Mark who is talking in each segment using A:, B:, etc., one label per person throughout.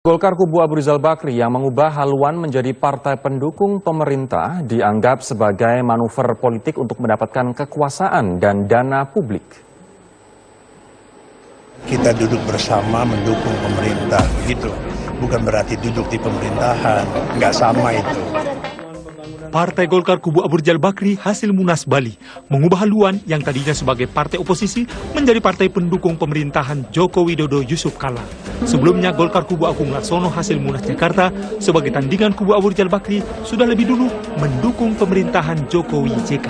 A: Golkar kubu Abu Rizal Bakri yang mengubah haluan menjadi partai pendukung pemerintah dianggap sebagai manuver politik untuk mendapatkan kekuasaan dan dana publik.
B: Kita duduk bersama mendukung pemerintah, begitu. Bukan berarti duduk di pemerintahan, nggak sama itu.
C: Partai Golkar kubu Abu Rizal Bakri hasil Munas Bali mengubah haluan yang tadinya sebagai partai oposisi menjadi partai pendukung pemerintahan Joko Widodo Yusuf Kala. Sebelumnya Golkar kubu Agung Laksono hasil Munas Jakarta sebagai tandingan kubu Abu Rizal Bakri sudah lebih dulu mendukung pemerintahan Jokowi JK.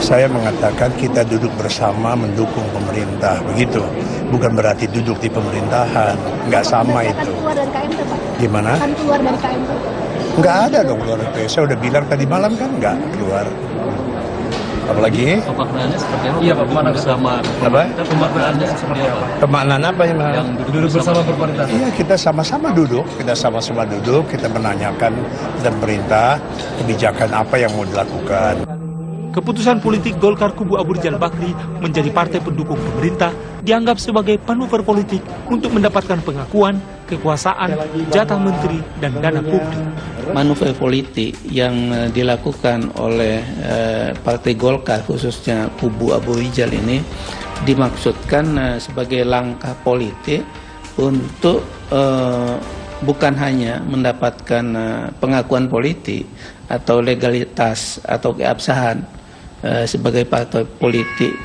B: Saya mengatakan kita duduk bersama mendukung pemerintah, begitu. Bukan berarti duduk di pemerintahan, nggak sama itu.
D: Keluar dari KMP, Pak?
B: Gimana?
D: Kan keluar dari KMP.
B: Nggak ada dong keluar dari KMP. Saya udah bilang tadi malam kan nggak keluar. Apalagi?
E: Pemaknaannya seperti apa?
F: Iya Pak, pemaknaan
E: bersama.
B: Apa?
E: Pemaknaannya seperti apa?
B: Pemaknaan apa yang
F: duduk bersama pemerintah.
B: Iya, kita sama-sama duduk, kita menanyakan dan perintah kebijakan apa yang mau dilakukan.
C: Keputusan politik Golkar kubu Abu Rizal Bakri menjadi partai pendukung pemerintah dianggap sebagai manuver politik untuk mendapatkan pengakuan, kekuasaan, jatah menteri, dan dana publik.
E: Manuver politik yang dilakukan oleh Partai Golkar khususnya kubu Abu Rizal ini dimaksudkan sebagai langkah politik untuk bukan hanya mendapatkan pengakuan politik atau legalitas atau keabsahan sebagai partai politik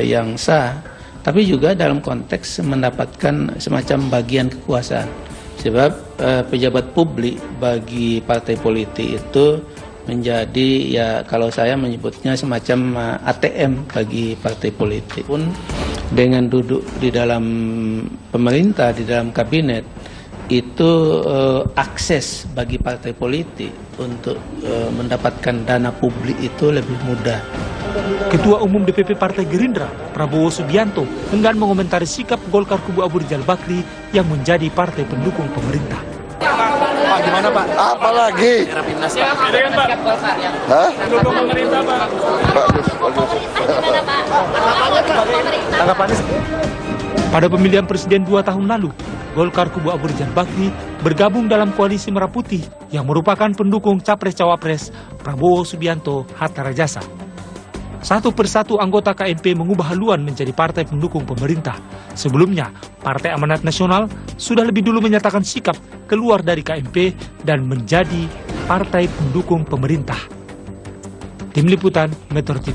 E: yang sah, tapi juga dalam konteks mendapatkan semacam bagian kekuasaan. Sebab pejabat publik bagi partai politik itu menjadi, ya kalau saya menyebutnya semacam ATM bagi partai politik. Pun dengan duduk di dalam pemerintah, di dalam kabinet, itu akses bagi partai politik untuk mendapatkan dana publik itu lebih mudah.
C: Ketua Umum DPP Partai Gerindra, Prabowo Subianto, enggan mengomentari sikap Golkar kubu Abu Rizal Bakri yang menjadi partai pendukung pemerintah.
F: Pak, gimana Pak?
G: Apalagi? Hah?
F: Pendukung pemerintah Pak.
G: Bagus.
F: Tanggapannya
C: Pada pemilihan presiden 2 tahun lalu, Golkar kubu Abu Rizal Bakri bergabung dalam koalisi Merah Putih yang merupakan pendukung Capres-Cawapres Prabowo Subianto Hatta Rajasa. Satu persatu anggota KMP mengubah haluan menjadi partai pendukung pemerintah. Sebelumnya, Partai Amanat Nasional sudah lebih dulu menyatakan sikap keluar dari KMP dan menjadi partai pendukung pemerintah. Tim Liputan Metro TV.